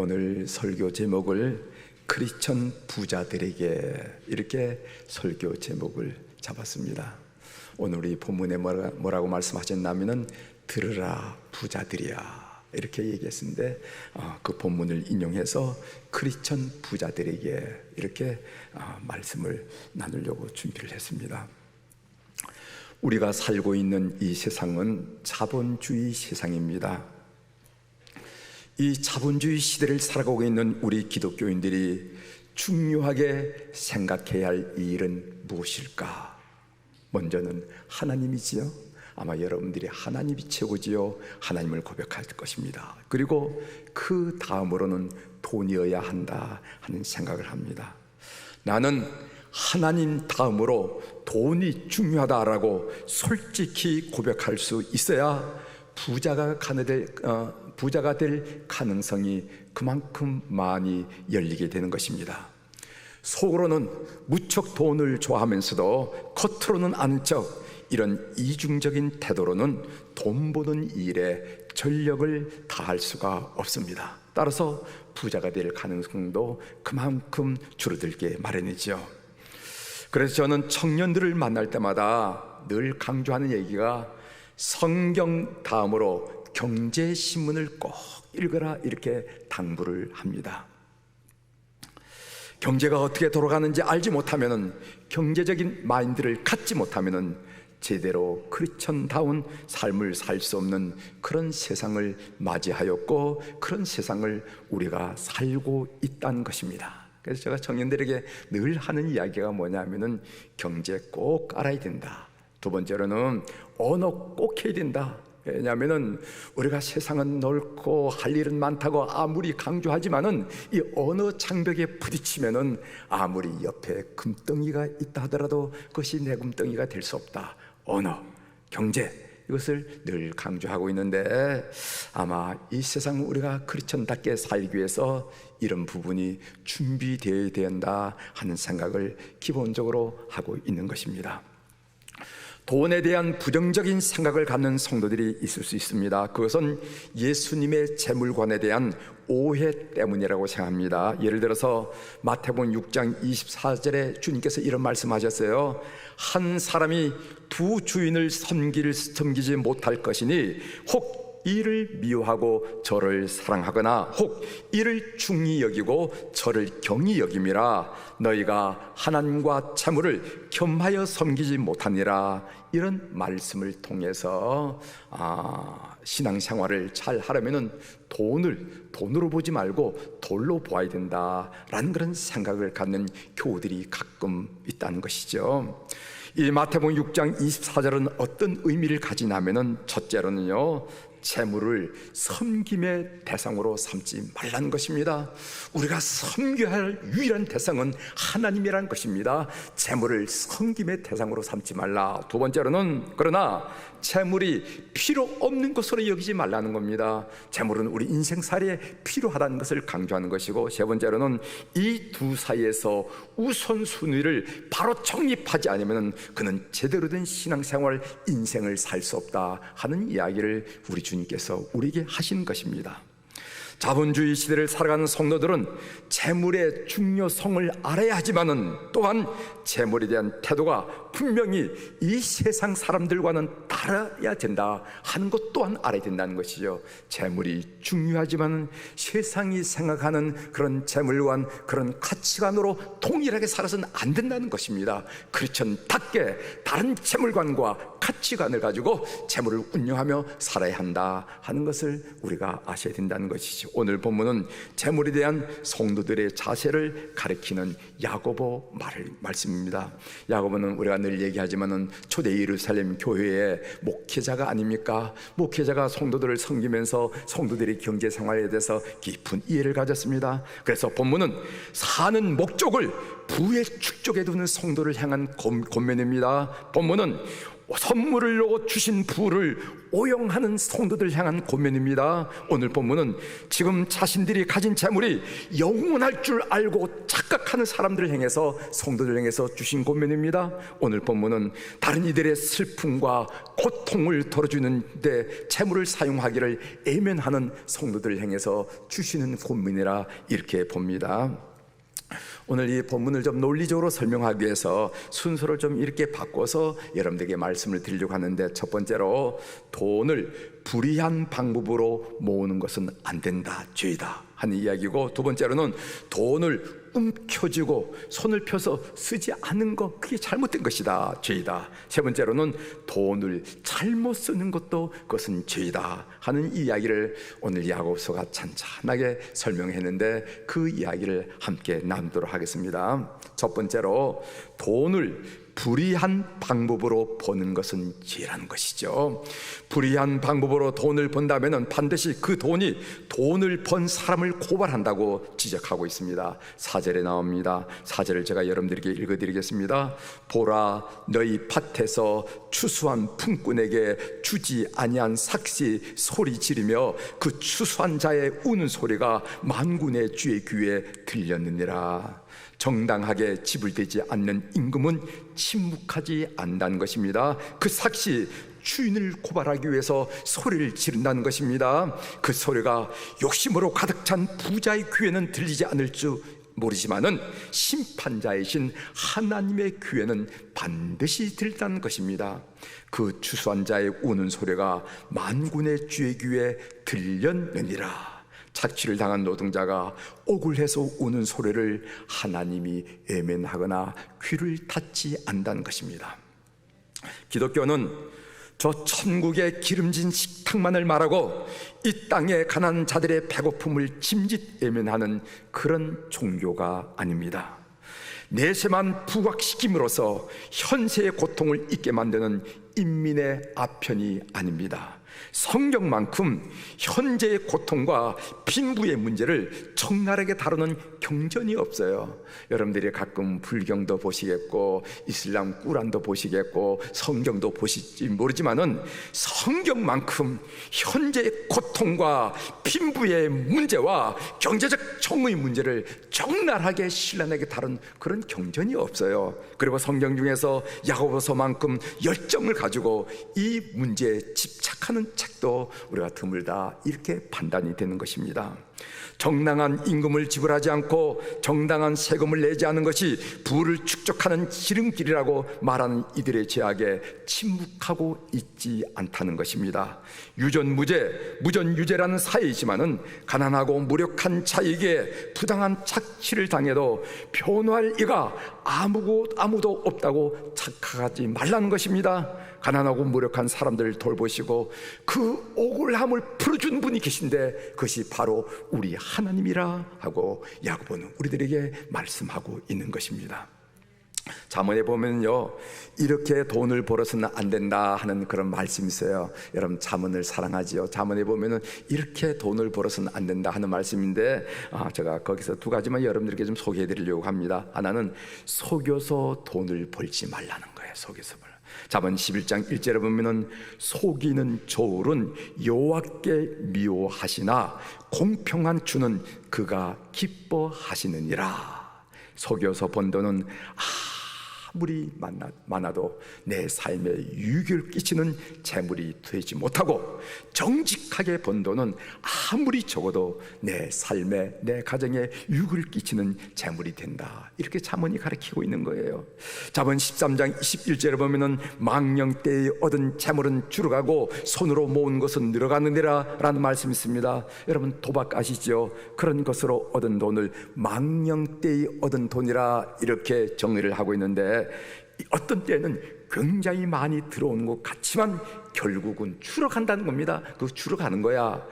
오늘 설교 제목을 크리스천 부자들에게, 이렇게 설교 제목을 잡았습니다. 오늘 우리 본문에 뭐라고 말씀하셨냐면은 들으라 부자들이야, 이렇게 얘기했는데 그 본문을 인용해서 크리스천 부자들에게 이렇게 말씀을 나누려고 준비를 했습니다. 우리가 살고 있는 이 세상은 자본주의 세상입니다. 이 자본주의 시대를 살아가고 있는 우리 기독교인들이 중요하게 생각해야 할 일은 무엇일까? 먼저는 하나님이지요. 아마 여러분들이 하나님이 최고지요, 하나님을 고백할 것입니다. 그리고 그 다음으로는 돈이어야 한다 하는 생각을 합니다. 나는 하나님 다음으로 돈이 중요하다라고 솔직히 고백할 수 있어야 부자가 될 가능성이 그만큼 많이 열리게 되는 것입니다. 속으로는 무척 돈을 좋아하면서도 겉으로는 아는 척, 이런 이중적인 태도로는 돈 버는 일에 전력을 다할 수가 없습니다. 따라서 부자가 될 가능성도 그만큼 줄어들게 마련이죠. 그래서 저는 청년들을 만날 때마다 늘 강조하는 얘기가 성경 다음으로 경제신문을 꼭 읽어라, 이렇게 당부를 합니다. 경제가 어떻게 돌아가는지 알지 못하면, 경제적인 마인드를 갖지 못하면 제대로 크리스천다운 삶을 살 수 없는 그런 세상을 맞이하였고, 그런 세상을 우리가 살고 있다는 것입니다. 그래서 제가 청년들에게 늘 하는 이야기가 뭐냐면은 경제 꼭 알아야 된다. 두 번째로는 언어 꼭 해야 된다. 왜냐하면 우리가 세상은 넓고 할 일은 많다고 아무리 강조하지만은 이 언어 장벽에 부딪히면은 아무리 옆에 금덩이가 있다 하더라도 그것이 내 금덩이가 될 수 없다. 언어, 경제, 이것을 늘 강조하고 있는데, 아마 이 세상 우리가 크리스천답게 살기 위해서 이런 부분이 준비되어야 된다 하는 생각을 기본적으로 하고 있는 것입니다. 돈에 대한 부정적인 생각을 갖는 성도들이 있을 수 있습니다. 그것은 예수님의 재물관에 대한 오해 때문이라고 생각합니다. 예를 들어서 마태복음 6장 24절에 주님께서 이런 말씀하셨어요. 한 사람이 두 주인을 섬기지 못할 것이니 혹 이를 미워하고 저를 사랑하거나 혹 이를 중히 여기고 저를 경히 여김이라. 너희가 하나님과 재물을 겸하여 섬기지 못하니라. 이런 말씀을 통해서 신앙생활을 잘 하려면 돈으로 보지 말고 돌로 보아야 된다라는 그런 생각을 갖는 교우들이 가끔 있다는 것이죠. 이 마태복음 6장 24절은 어떤 의미를 가지냐면은, 첫째로는요, 재물을 섬김의 대상으로 삼지 말라는 것입니다. 우리가 섬겨야 할 유일한 대상은 하나님이라는 것입니다. 재물을 섬김의 대상으로 삼지 말라. 두 번째로는, 그러나 재물이 필요 없는 것으로 여기지 말라는 겁니다. 재물은 우리 인생살이에 필요하다는 것을 강조하는 것이고, 세 번째로는 이 두 사이에서 우선순위를 바로 정립하지 않으면 그는 제대로 된 신앙생활, 인생을 살 수 없다 하는 이야기를 우리 주님께서 우리에게 하시는 것입니다. 자본주의 시대를 살아가는 성도들은 재물의 중요성을 알아야 하지만은 또한 재물에 대한 태도가 분명히 이 세상 사람들과는 다르야 된다 하는 것 또한 알아야 된다는 것이죠. 재물이 중요하지만 세상이 생각하는 그런 재물관, 그런 가치관으로 동일하게 살아서는 안 된다는 것입니다. 크리스천답게 다른 재물관과 가치관을 가지고 재물을 운영하며 살아야 한다 하는 것을 우리가 아셔야 된다는 것이죠. 오늘 본문은 재물에 대한 성도들의 자세를 가리키는 야고보 말씀입니다. 야고보는 우리가 늘 얘기하지만은 초대 예루살렘 교회의 목회자가 아닙니까? 목회자가 성도들을 섬기면서 성도들의 경제 생활에 대해서 깊은 이해를 가졌습니다. 그래서 본문은 사는 목적을 부의 축적에 두는 성도를 향한 권면입니다. 본문은 선물로 주신 부를 오용하는 성도들 향한 권면입니다. 오늘 본문은 지금 자신들이 가진 재물이 영원할 줄 알고 착각하는 사람들을 향해서, 성도들 향해서 주신 권면입니다. 오늘 본문은 다른 이들의 슬픔과 고통을 덜어주는 데 재물을 사용하기를 애면하는 성도들을 향해서 주시는 권면이라 이렇게 봅니다. 오늘 이 본문을 좀 논리적으로 설명하기 위해서 순서를 좀 이렇게 바꿔서 여러분들에게 말씀을 드리려고 하는데, 첫 번째로 돈을 불의한 방법으로 모으는 것은 안 된다, 죄이다 하는 이야기고, 두 번째로는 돈을 움켜쥐고 손을 펴서 쓰지 않는 것, 그게 잘못된 것이다, 죄이다. 세 번째로는 돈을 잘못 쓰는 것도 그것은 죄이다 하는 이야기를 오늘 야고보서가 찬찬하게 설명했는데, 그 이야기를 함께 나누도록 하겠습니다. 첫 번째로, 돈을 불의한 방법으로 버는 것은 죄라는 것이죠. 불의한 방법으로 돈을 번다면 반드시 그 돈이 돈을 번 사람을 고발한다고 지적하고 있습니다. 4절에 나옵니다. 4절을 제가 여러분들에게 읽어드리겠습니다. 보라, 너희 밭에서 추수한 품꾼에게 주지 아니한 삭시 소리 지르며 그 추수한 자의 우는 소리가 만군의 주의 귀에 들렸느니라. 정당하게 지불되지 않는 임금은 침묵하지 않는다는 것입니다. 그 삭시, 주인을 고발하기 위해서 소리를 지른다는 것입니다. 그 소리가 욕심으로 가득 찬 부자의 귀에는 들리지 않을 줄 모르지만은 심판자이신 하나님의 귀에는 반드시 들린다는 것입니다. 그 추수한 자의 우는 소리가 만군의 주의 귀에 들렸느니라. 착취를 당한 노동자가 억울해서 우는 소리를 하나님이 외면하거나 귀를 닫지 않는다는 것입니다. 기독교는 저 천국의 기름진 식탁만을 말하고 이 땅의 가난한 자들의 배고픔을 짐짓 외면하는 그런 종교가 아닙니다. 내세만 부각시킴으로써 현세의 고통을 잊게 만드는 인민의 아편이 아닙니다. 성경만큼 현재의 고통과 빈부의 문제를 적나라하게 다루는 경전이 없어요. 여러분들이 가끔 불경도 보시겠고 이슬람 꾸란도 보시겠고 성경도 보실지 모르지만은 성경만큼 현재의 고통과 빈부의 문제와 경제적 정의의 문제를 적나라하게 신랄하게 다룬 그런 경전이 없어요. 그리고 성경 중에서 야고보서만큼 열정을 가지고 이 문제에 집착하는 책도 우리가 드물다, 이렇게 판단이 되는 것입니다. 정당한 임금을 지불하지 않고 정당한 세금을 내지 않은 것이 부를 축적하는 지름길이라고 말하는 이들의 죄악에 침묵하고 있지 않다는 것입니다. 유전무죄, 무전유죄라는 사회이지만은 가난하고 무력한 자에게 부당한 착취를 당해도 변호할 이가 아무도 없다고 착각하지 말라는 것입니다. 가난하고 무력한 사람들을 돌보시고 그 억울함을 풀어준 분이 계신데 그것이 바로 우리 하나님이라 하고 야고보는 우리들에게 말씀하고 있는 것입니다. 잠언에 보면요, 이렇게 돈을 벌어서는 안 된다 하는 그런 말씀이 있어요. 여러분 잠언을 사랑하지요. 잠언에 보면은 이렇게 돈을 벌어서는 안 된다 하는 말씀인데, 제가 거기서 두 가지만 여러분들에게 좀 소개해 드리려고 합니다. 하나는 속여서 돈을 벌지 말라는 거예요. 속여서 벌. 잠언 11장 1절에 보면은 속이는 저울은 여호와께 미워하시나 공평한 주는 그가 기뻐하시느니라. 속여서 번 돈은 아무리 많아도 내 삶에 유익을 끼치는 재물이 되지 못하고, 정직하게 번 돈은 아무리 적어도 내 삶에, 내 가정에 유익을 끼치는 재물이 된다, 이렇게 잠언이 가르치고 있는 거예요. 잠언 13장 21절에 보면은 망령 때에 얻은 재물은 줄어가고 손으로 모은 것은 늘어가느니라 라는 말씀이 있습니다. 여러분 도박 아시죠? 그런 것으로 얻은 돈을 망령 때에 얻은 돈이라 이렇게 정의를 하고 있는데, 어떤 때는 굉장히 많이 들어오는 것 같지만 결국은 줄어간다는 겁니다. 그 줄어가는 거야.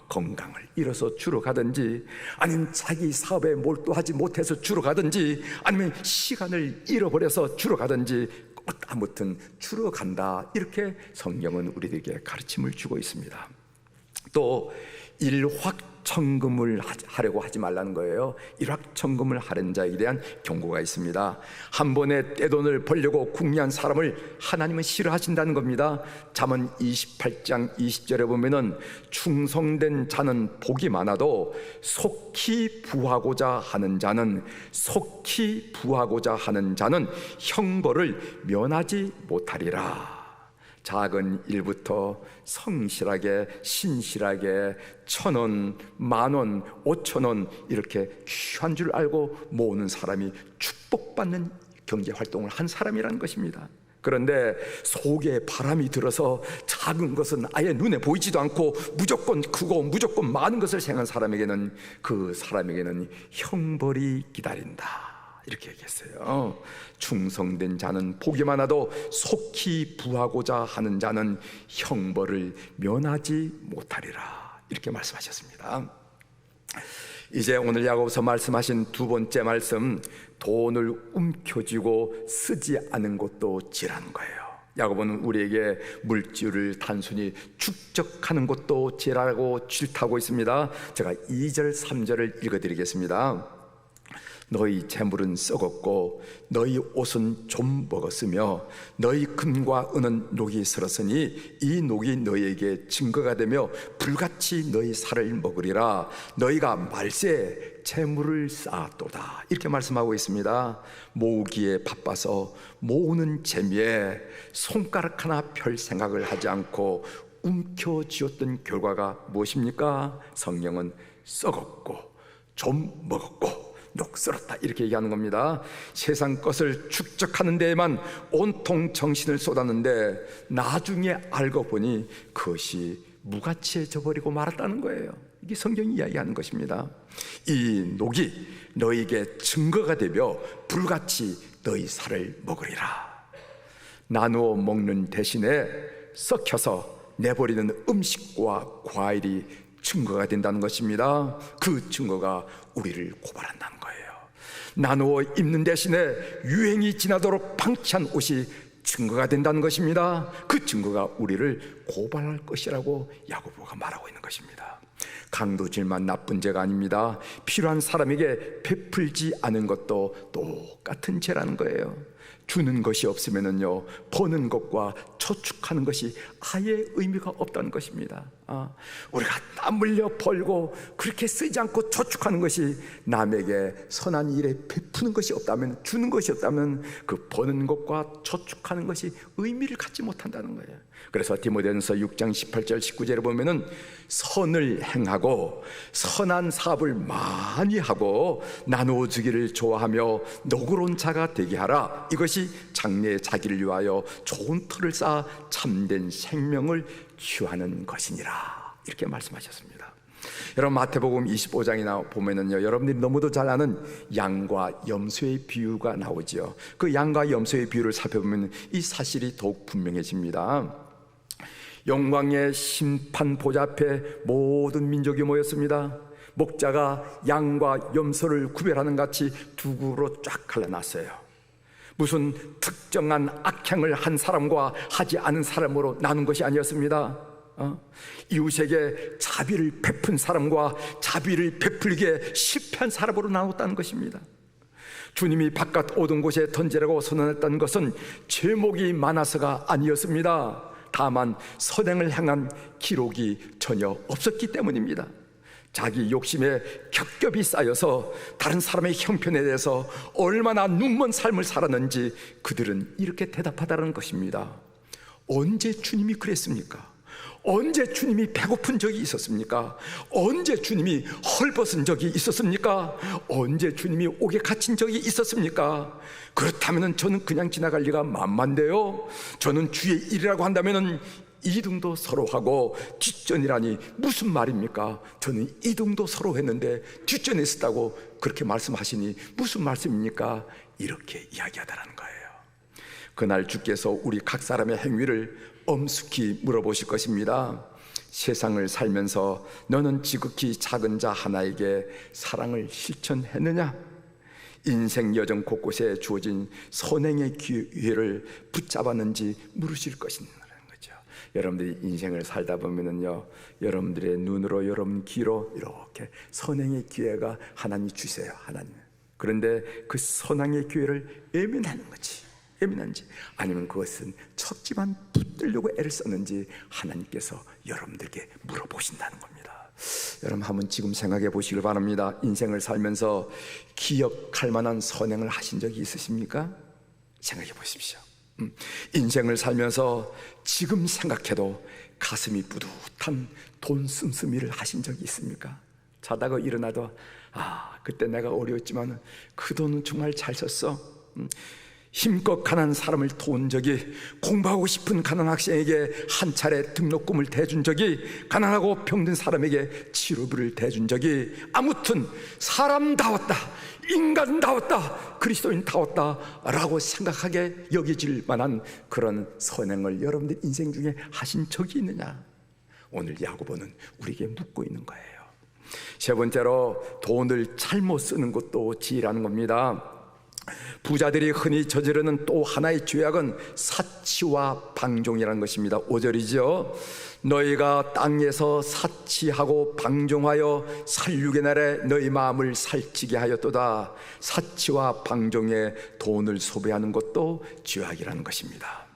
건강을 잃어서 줄어가든지, 아니면 자기 사업에 몰두하지 못해서 줄어가든지, 아니면 시간을 잃어버려서 줄어가든지, 아무튼 줄어간다, 이렇게 성경은 우리에게 가르침을 주고 있습니다. 또 일확천금을 하려고 하지 말라는 거예요. 일확천금을 하려는 자에 대한 경고가 있습니다. 한 번에 떼돈을 벌려고 궁리한 사람을 하나님은 싫어하신다는 겁니다. 잠언 28장 20절에 보면은 충성된 자는 복이 많아도 속히 부하고자 하는 자는 형벌을 면하지 못하리라. 작은 일부터 성실하게 신실하게 1,000원, 10,000원, 5,000원 이렇게 귀한 줄 알고 모으는 사람이 축복받는 경제활동을 한 사람이라는 것입니다. 그런데 속에 바람이 들어서 작은 것은 아예 눈에 보이지도 않고 무조건 크고 무조건 많은 것을 생각한 사람에게는 그 사람에게는 형벌이 기다린다, 이렇게 얘기했어요. 충성된 자는 복이 많아도 속히 부하고자 하는 자는 형벌을 면하지 못하리라, 이렇게 말씀하셨습니다. 이제 오늘 야고보서 말씀하신 두 번째 말씀, 돈을 움켜쥐고 쓰지 않은 것도 지라는 거예요. 야고보는 우리에게 물질을 단순히 축적하는 것도 지라고 질타하고 있습니다. 제가 2절 3절을 읽어드리겠습니다. 너희 재물은 썩었고 너희 옷은 좀 먹었으며 너희 금과 은은 녹이 슬었으니 이 녹이 너희에게 증거가 되며 불같이 너희 살을 먹으리라. 너희가 말세에 재물을 쌓았도다, 이렇게 말씀하고 있습니다. 모으기에 바빠서 모으는 재미에 손가락 하나 펼 생각을 하지 않고 움켜쥐었던 결과가 무엇입니까? 성경은 썩었고 좀 먹었고 녹슬었다, 이렇게 얘기하는 겁니다. 세상 것을 축적하는 데에만 온통 정신을 쏟았는데 나중에 알고 보니 그것이 무가치해져 버리고 말았다는 거예요. 이게 성경이 이야기하는 것입니다. 이 녹이 너희에게 증거가 되며 불같이 너희 살을 먹으리라. 나누어 먹는 대신에 썩혀서 내버리는 음식과 과일이 증거가 된다는 것입니다. 그 증거가 우리를 고발한다는 거예요. 나누어 입는 대신에 유행이 지나도록 방치한 옷이 증거가 된다는 것입니다. 그 증거가 우리를 고발할 것이라고 야고보가 말하고 있는 것입니다. 강도질만 나쁜 죄가 아닙니다. 필요한 사람에게 베풀지 않은 것도 똑같은 죄라는 거예요. 주는 것이 없으면은요, 버는 것과 저축하는 것이 아예 의미가 없다는 것입니다. 우리가 땀 흘려 벌고 그렇게 쓰지 않고 저축하는 것이 남에게 선한 일에 베푸는 것이 없다면, 주는 것이 없다면 그 버는 것과 저축하는 것이 의미를 갖지 못한다는 거예요. 그래서 디모데전서 6장 18절 19절에 보면은 선을 행하고 선한 사업을 많이 하고 나누어 주기를 좋아하며 너그러운 자가 되게 하라. 이것이 장래의 자기를 위하여 좋은 터를 쌓아 참된 생명을 취하는 것이니라, 이렇게 말씀하셨습니다. 여러분, 마태복음 25장이나 보면은요, 여러분들이 너무도 잘 아는 양과 염소의 비유가 나오죠. 그 양과 염소의 비유를 살펴보면 이 사실이 더욱 분명해집니다. 영광의 심판 보좌 앞에 모든 민족이 모였습니다. 목자가 양과 염소를 구별하는 같이 두 그룹으로 쫙 갈라놨어요. 무슨 특정한 악행을 한 사람과 하지 않은 사람으로 나눈 것이 아니었습니다. 이웃에게 자비를 베푼 사람과 자비를 베풀기에 실패한 사람으로 나눴다는 것입니다. 주님이 바깥 어두운 곳에 던지라고 선언했던 것은 죄목이 많아서가 아니었습니다. 다만 선행을 향한 기록이 전혀 없었기 때문입니다. 자기 욕심에 겹겹이 쌓여서 다른 사람의 형편에 대해서 얼마나 눈먼 삶을 살았는지 그들은 이렇게 대답하다는 것입니다. 언제 주님이 그랬습니까? 언제 주님이 배고픈 적이 있었습니까? 언제 주님이 헐벗은 적이 있었습니까? 언제 주님이 옥에 갇힌 적이 있었습니까? 그렇다면 저는 그냥 지나갈 리가 만만데요. 저는 주의 일이라고 한다면 이등도 서로 하고 뒷전이라니 무슨 말입니까? 저는 이등도 서로 했는데 뒷전에 있었다고 그렇게 말씀하시니 무슨 말씀입니까? 이렇게 이야기하다라는 거예요. 그날 주께서 우리 각 사람의 행위를 엄숙히 물어보실 것입니다. 세상을 살면서 너는 지극히 작은 자 하나에게 사랑을 실천했느냐? 인생 여정 곳곳에 주어진 선행의 기회를 붙잡았는지 물으실 것이라는 거죠. 여러분들이 인생을 살다 보면은요, 여러분들의 눈으로, 여러분 귀로 이렇게 선행의 기회가 하나님이 주세요. 하나님. 그런데 그 선행의 기회를 예민하는 거지, 예민한지, 아니면 그것은 척지만 붙들려고 애를 썼는지 하나님께서 여러분들에게 물어보신다는 겁니다. 여러분 한번 지금 생각해 보시길 바랍니다. 인생을 살면서 기억할 만한 선행을 하신 적이 있으십니까? 생각해 보십시오. 인생을 살면서 지금 생각해도 가슴이 뿌듯한 돈 씀씀이를 하신 적이 있습니까? 자다가 일어나도 그때 내가 어려웠지만 그 돈은 정말 잘 썼어. 힘껏 가난한 사람을 도운 적이, 공부하고 싶은 가난한 학생에게 한 차례 등록금을 대준 적이, 가난하고 병든 사람에게 치료비를 대준 적이, 아무튼 사람다웠다, 인간다웠다, 그리스도인다웠다 라고 생각하게 여겨질 만한 그런 선행을 여러분들 인생 중에 하신 적이 있느냐? 오늘 야고보는 우리에게 묻고 있는 거예요. 세 번째로, 돈을 잘못 쓰는 것도 지혜라는 겁니다. 부자들이 흔히 저지르는 또 하나의 죄악은 사치와 방종이라는 것입니다. 5절이죠. 너희가 땅에서 사치하고 방종하여 살육의 날에 너희 마음을 살찌게 하였도다. 사치와 방종에 돈을 소비하는 것도 죄악이라는 것입니다.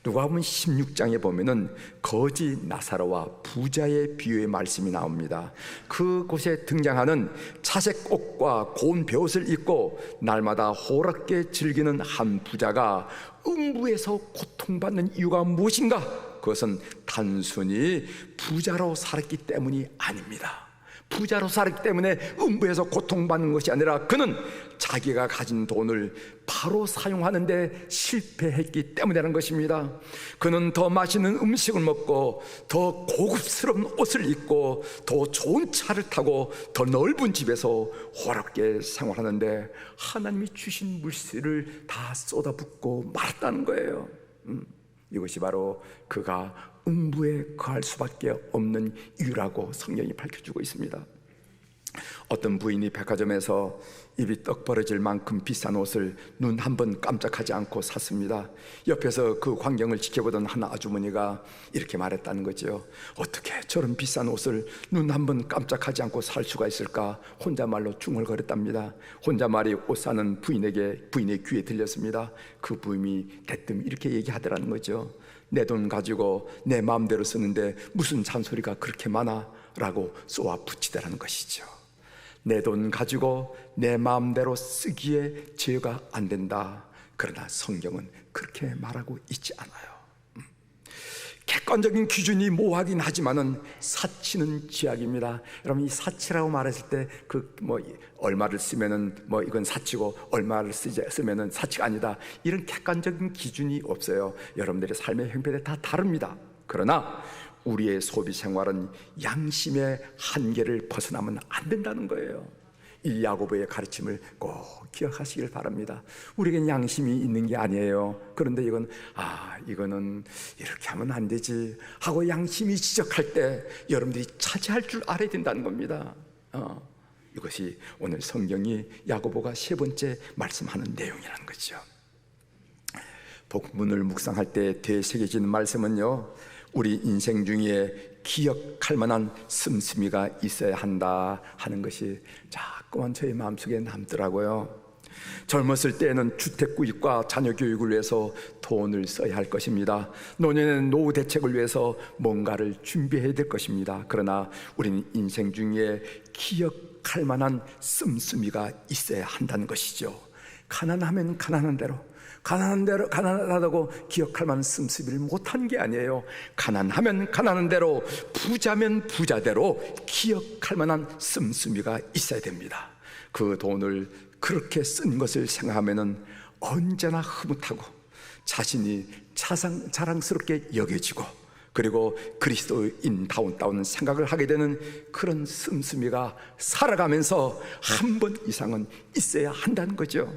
누가복음 16장에 보면은 거지 나사로와 부자의 비유의 말씀이 나옵니다. 그곳에 등장하는 차색 옷과 고운 베옷을 입고 날마다 호락게 즐기는 한 부자가 음부에서 고통받는 이유가 무엇인가? 그것은 단순히 부자로 살았기 때문이 아닙니다. 부자로 살았기 때문에 음부에서 고통받는 것이 아니라 그는 자기가 가진 돈을 바로 사용하는데 실패했기 때문이라는 것입니다. 그는 더 맛있는 음식을 먹고 더 고급스러운 옷을 입고 더 좋은 차를 타고 더 넓은 집에서 호락게 생활하는데 하나님이 주신 물질을 다 쏟아붓고 말았다는 거예요. 이것이 바로 그가 음부에 거할 수밖에 없는 이유라고 성경이 밝혀주고 있습니다. 어떤 부인이 백화점에서 입이 떡 벌어질 만큼 비싼 옷을 눈 한 번 깜짝하지 않고 샀습니다. 옆에서 그 광경을 지켜보던 한 아주머니가 이렇게 말했다는 거죠. 어떻게 저런 비싼 옷을 눈 한 번 깜짝하지 않고 살 수가 있을까? 혼자말로 중얼거렸답니다. 혼자말이 옷 사는 부인의 귀에 들렸습니다. 그 부인이 대뜸 이렇게 얘기하더라는 거죠. 내 돈 가지고 내 마음대로 쓰는데 무슨 잔소리가 그렇게 많아? 라고 쏘아 붙이더라는 것이죠. 내 돈 가지고 내 마음대로 쓰기에 제어가 안 된다. 그러나 성경은 그렇게 말하고 있지 않아요. 객관적인 기준이 모호하긴 하지만은 사치는 죄악입니다. 여러분, 이 사치라고 말했을 때 얼마를 쓰면은 이건 사치고 얼마를 쓰면은 사치가 아니다, 이런 객관적인 기준이 없어요. 여러분들의 삶의 형편에 다 다릅니다. 그러나 우리의 소비 생활은 양심의 한계를 벗어나면 안 된다는 거예요. 이 야고보의 가르침을 꼭 기억하시길 바랍니다. 우리에겐 양심이 있는 게 아니에요. 그런데 이거는 이렇게 하면 안 되지 하고 양심이 지적할 때 여러분들이 차지할 줄 알아야 된다는 겁니다. 이것이 오늘 성경이 야고보가 세 번째 말씀하는 내용이라는 거죠. 복문을 묵상할 때 되새겨지는 말씀은요, 우리 인생 중에 기억할 만한 씀씀이가 있어야 한다 하는 것이 자꾸만 저의 마음속에 남더라고요. 젊었을 때에는 주택 구입과 자녀 교육을 위해서 돈을 써야 할 것입니다. 노년에는 노후 대책을 위해서 뭔가를 준비해야 될 것입니다. 그러나 우리는 인생 중에 기억할 만한 씀씀이가 있어야 한다는 것이죠. 가난하면 가난한 대로, 가난하다고 기억할 만한 씀씀이를 못한 게 아니에요. 가난하면 가난한 대로, 부자면 부자대로 기억할 만한 씀씀이가 있어야 됩니다. 그 돈을 그렇게 쓴 것을 생각하면은 언제나 흐뭇하고 자신이 자랑스럽게 여겨지고, 그리고 그리스도인다운 생각을 하게 되는 그런 씀씀이가 살아가면서 한 번 이상은 있어야 한다는 거죠.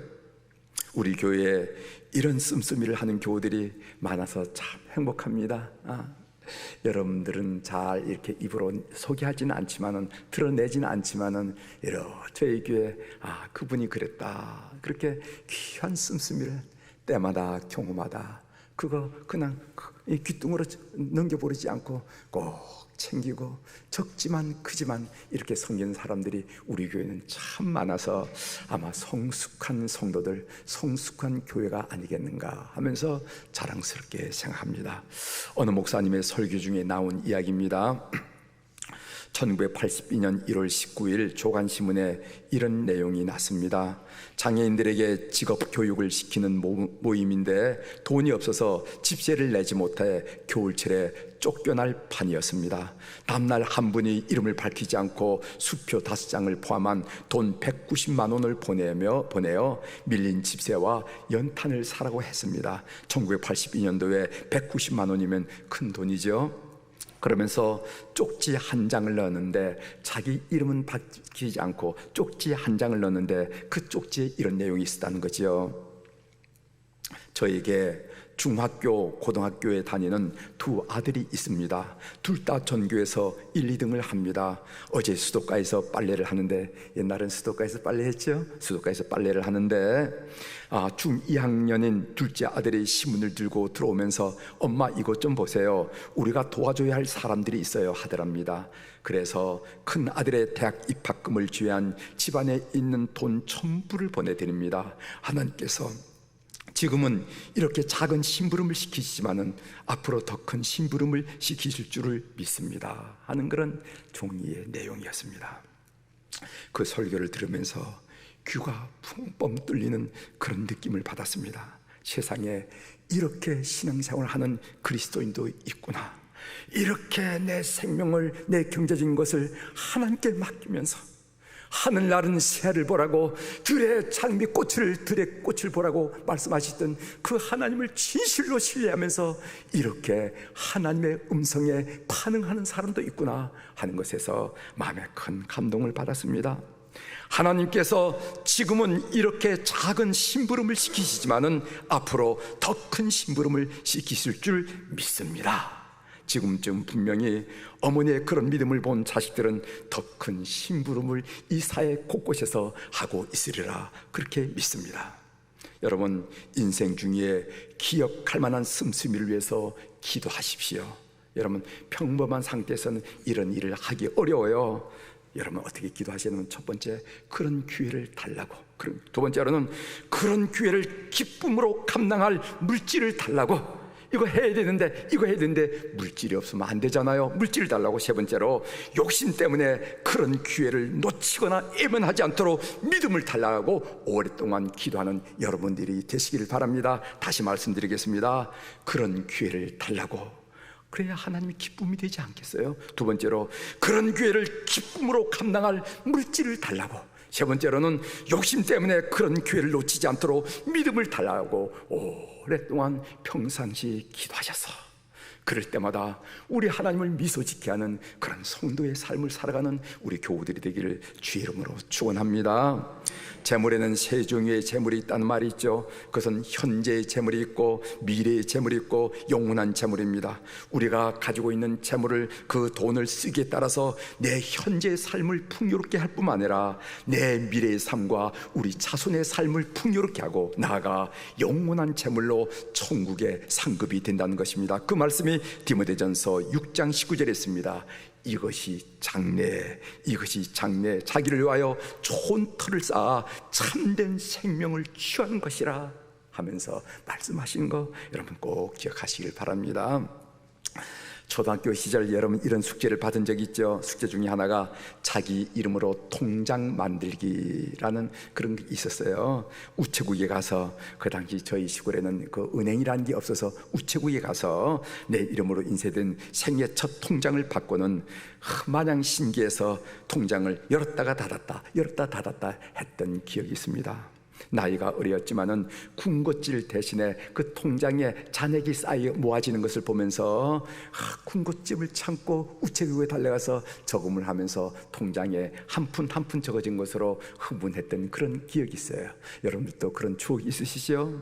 우리 교회에 이런 씀씀이를 하는 교우들이 많아서 참 행복합니다. 여러분들은 잘 이렇게 입으로 소개하지는 않지만은, 드러내지는 않지만은, 저희 교회 그분이 그랬다, 그렇게 귀한 씀씀이를 때마다 경험마다 그거 그냥 귀뚱으로 넘겨버리지 않고 꼭 챙기고, 적지만 크지만 이렇게 섬기는 사람들이 우리 교회는 참 많아서 아마 성숙한 성도들, 성숙한 교회가 아니겠는가 하면서 자랑스럽게 생각합니다. 어느 목사님의 설교 중에 나온 이야기입니다. 1982년 1월 19일 조간신문에 이런 내용이 났습니다. 장애인들에게 직업 교육을 시키는 모임인데 돈이 없어서 집세를 내지 못해 겨울철에 쫓겨날 판이었습니다. 다음날 한 분이 이름을 밝히지 않고 수표 5장을 포함한 돈 190만 원을 보내어 밀린 집세와 연탄을 사라고 했습니다. 1982년도에 190만 원이면 큰 돈이죠. 그러면서 쪽지 한 장을 넣었는데, 자기 이름은 밝히지 않고 쪽지 한 장을 넣었는데 그 쪽지에 이런 내용이 있었다는 거죠. 저에게 중학교, 고등학교에 다니는 두 아들이 있습니다. 둘 다 전교에서 1, 2등을 합니다. 어제 수도가에서 빨래를 하는데, 옛날엔 수도가에서 빨래했죠? 수도가에서 빨래를 하는데 중 2학년인 둘째 아들이 신문을 들고 들어오면서 엄마 이것 좀 보세요, 우리가 도와줘야 할 사람들이 있어요 하더랍니다. 그래서 큰 아들의 대학 입학금을 지원한 집안에 있는 돈 전부를 보내드립니다. 하나님께서 지금은 이렇게 작은 심부름을 시키시지만은 앞으로 더 큰 심부름을 시키실 줄을 믿습니다 하는 그런 종이의 내용이었습니다. 그 설교를 들으면서 귀가 펑펑 뚫리는 그런 느낌을 받았습니다. 세상에 이렇게 신앙생활을 하는 그리스도인도 있구나. 이렇게 내 생명을, 내 경제적인 것을 하나님께 맡기면서 하늘 나른 새를 보라고, 들의 장미꽃을, 들의 꽃을 보라고 말씀하시던 그 하나님을 진실로 신뢰하면서 이렇게 하나님의 음성에 반응하는 사람도 있구나 하는 것에서 마음에 큰 감동을 받았습니다. 하나님께서 지금은 이렇게 작은 심부름을 시키시지만은 앞으로 더 큰 심부름을 시키실 줄 믿습니다. 지금쯤 분명히 어머니의 그런 믿음을 본 자식들은 더 큰 심부름을 이 사회 곳곳에서 하고 있으리라 그렇게 믿습니다. 여러분, 인생 중에 기억할 만한 씀씀이를 위해서 기도하십시오. 여러분, 평범한 상태에서는 이런 일을 하기 어려워요. 여러분 어떻게 기도하시냐면, 첫 번째, 그런 기회를 달라고. 두 번째로는 그런 기회를 기쁨으로 감당할 물질을 달라고. 이거 해야 되는데 물질이 없으면 안 되잖아요. 물질을 달라고. 세 번째로, 욕심 때문에 그런 기회를 놓치거나 예면하지 않도록 믿음을 달라고 오랫동안 기도하는 여러분들이 되시기를 바랍니다. 다시 말씀드리겠습니다. 그런 기회를 달라고. 그래야 하나님이 기쁨이 되지 않겠어요? 두 번째로, 그런 기회를 기쁨으로 감당할 물질을 달라고. 세 번째로는 욕심 때문에 그런 기회를 놓치지 않도록 믿음을 달라고 오랫동안 평상시 기도하셔서, 그럴 때마다 우리 하나님을 미소 짓게 하는 그런 성도의 삶을 살아가는 우리 교우들이 되기를 주의 이름으로 축원합니다. 재물에는 세 종류의 재물이 있다는 말이 있죠. 그것은 현재의 재물이 있고 미래의 재물이 있고 영원한 재물입니다. 우리가 가지고 있는 재물을, 그 돈을 쓰기에 따라서 내 현재의 삶을 풍요롭게 할 뿐만 아니라 내 미래의 삶과 우리 자손의 삶을 풍요롭게 하고 나아가 영원한 재물로 천국에 상급이 된다는 것입니다. 그 말씀이 디모데전서 6장 19절에 있습니다. 이것이 장래, 자기를 위하여 좋은 터를 쌓아 참된 생명을 취하는 것이라 하면서 말씀하신 거 여러분 꼭 기억하시길 바랍니다. 초등학교 시절 여러분 이런 숙제를 받은 적이 있죠. 숙제 중에 하나가 자기 이름으로 통장 만들기라는 그런 게 있었어요. 우체국에 가서, 그 당시 저희 시골에는 그 은행이라는 게 없어서 우체국에 가서 내 이름으로 인쇄된 생애 첫 통장을 받고는 마냥 신기해서 통장을 열었다가 닫았다 했던 기억이 있습니다. 나이가 어렸지만은 군것질 대신에 그 통장에 잔액이 쌓여 모아지는 것을 보면서 군것질을 참고 우체국에 달려가서 저금을 하면서 통장에 한 푼 한 푼 적어진 것으로 흥분했던 그런 기억이 있어요. 여러분들도 그런 추억이 있으시죠?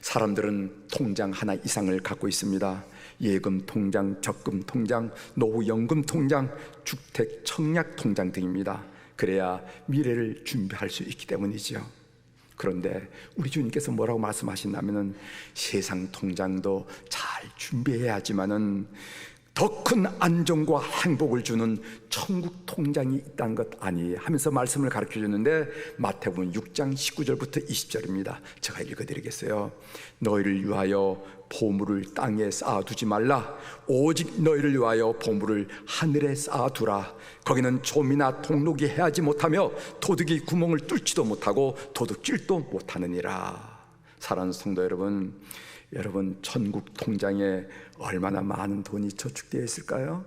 사람들은 통장 하나 이상을 갖고 있습니다. 예금 통장, 적금 통장, 노후연금 통장, 주택 청약 통장 등입니다. 그래야 미래를 준비할 수 있기 때문이죠. 그런데 우리 주님께서 뭐라고 말씀하시냐면은 세상 통장도 잘 준비해야 하지만은 더 큰 안정과 행복을 주는 천국 통장이 있다는 것 아니 하면서 말씀을 가르쳐 주는데, 마태복음 6장 19절부터 20절입니다. 제가 읽어드리겠어요. 너희를 위하여 보물을 땅에 쌓아두지 말라. 오직 너희를 위하여 보물을 하늘에 쌓아두라. 거기는 좀이나 동록이 해하지 못하며 도둑이 구멍을 뚫지도 못하고 도둑질도 못하느니라. 사랑하는 성도 여러분, 여러분 천국 통장에 얼마나 많은 돈이 저축되어 있을까요?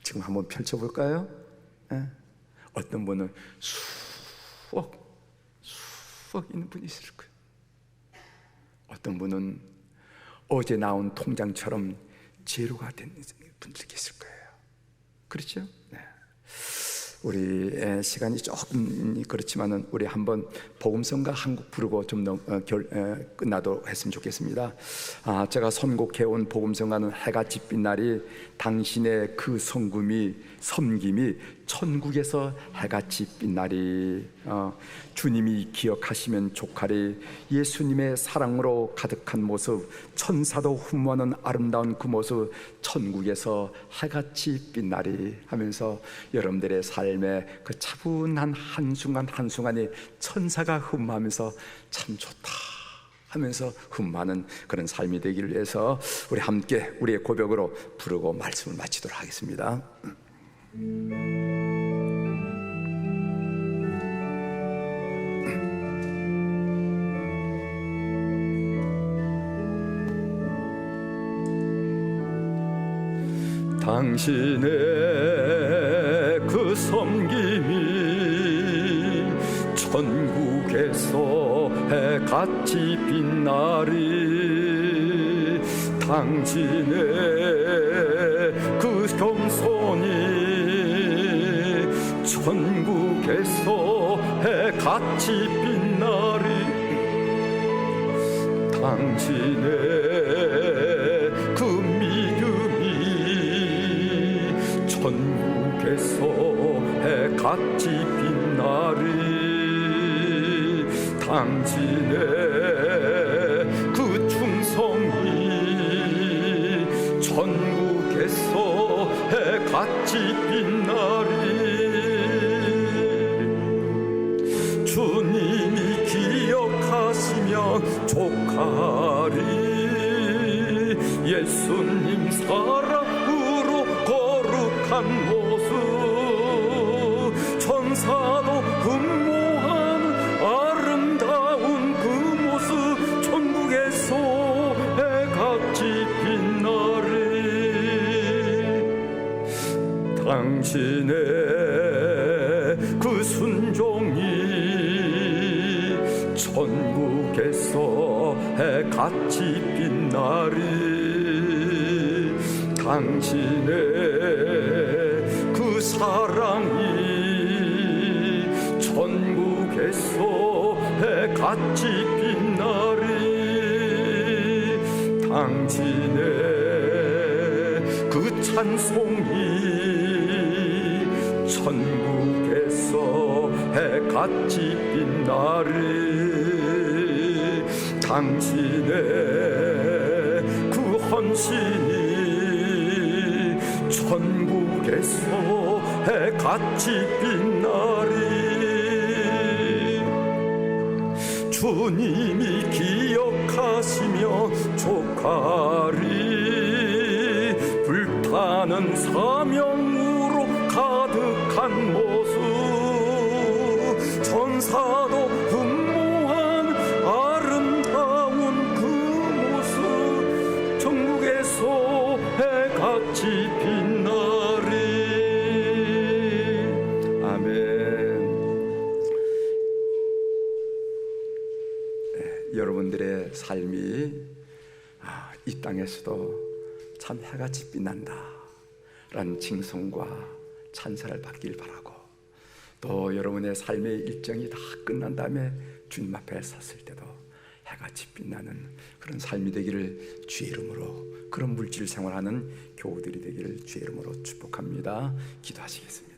지금 한번 펼쳐볼까요? 어떤 분은 수억 있는 분이 있을 거예요. 어떤 분은 어제 나온 통장처럼 제로가 된 분들이 계실 거예요. 그렇죠? 네. 우리 시간이 조금 그렇지만은 우리 한번 복음성가 한 곡 부르고 좀 끝나도록 했으면 좋겠습니다. 제가 선곡해온 복음성가는 해같이 빛나리 당신의 그 섬김이 천국에서 해같이 빛나리, 주님이 기억하시면 족하리, 예수님의 사랑으로 가득한 모습, 천사도 흠모하는 아름다운 그 모습, 천국에서 해같이 빛나리 하면서 여러분들의 삶의 그 차분한 한순간 한순간이 천사가 흠모하면서 참 좋다 하면서 흠모하는 그런 삶이 되기를 위해서 우리 함께 우리의 고백으로 부르고 말씀을 마치도록 하겠습니다. 당신의 그 섬김이 천국에서 해같이 빛나리, 당신의 그 겸손이 천국에서 해같이 빛나리, 당신의 그 믿음이 천국에서 해같이 빛나리, 당신의 그 충성이 천국에서 해같이 빛나리, 주님이 기억하시며 족하리, 예수님 사랑으로 거룩한 모습, 천사도 흠모하는 아름다운 그 모습, 천국에서 해같이 빛나리, 당신의 그 순종이 천국에서 해같이 빛나리, 당신의 그 사랑이 천국에서 해같이 빛나리, 당신의 그 찬송이 천국에서 해같이 빛나리, 당신의 그 헌신이 천국에서 해같이 빛나리, 주님이 기억하시며 족하리, 불타는 사명으로 가득한 모습, 천사도 흠모한 아름다운 그 모습, 천국에서 해같이 빛나리. 아멘. 여러분들의 삶이 이 땅에서도 참 해같이 빛난다 라는 칭송과 찬사를 받길 바라고, 또 여러분의 삶의 일정이 다 끝난 다음에 주님 앞에 섰을 때도 해같이 빛나는 그런 삶이 되기를 주의 이름으로, 그런 물질 생활하는 교우들이 되기를 주의 이름으로 축복합니다. 기도하시겠습니다.